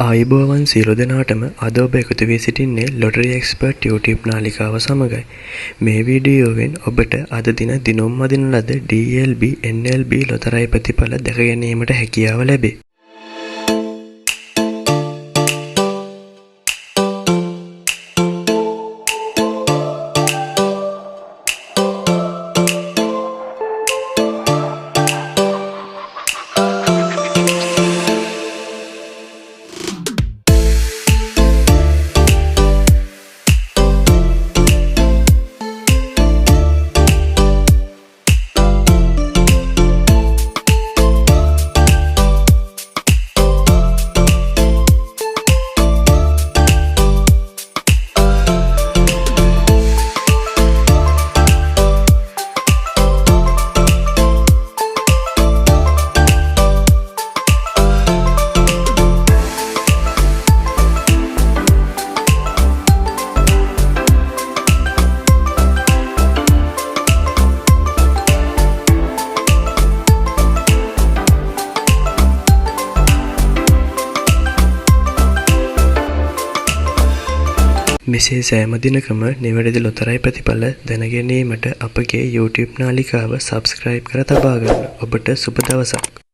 ආයුබෝවන් සියලු දෙනාටම අද ඔබ එකතු වී සිටින්නේ ලොටරි එක්ස්පර්ට් YouTube නාලිකාව සමගයි. මේ වීඩියෝවෙන් ඔබට අද දින දිනුම් මදින ලද DLB NLB ලොතරැයි ප්‍රතිඵල දැක ගැනීමට හැකියාව ලැබේ. මෙසේ සෑම දිනකම නිවැරදි ලොතරැයි ප්‍රතිඵල දැන ගැනීමට අපගේ YouTube නාලිකාව සබ්ස්ක්‍රයිබ් කර තබා ගන්න. ඔබට සුබ දවසක්.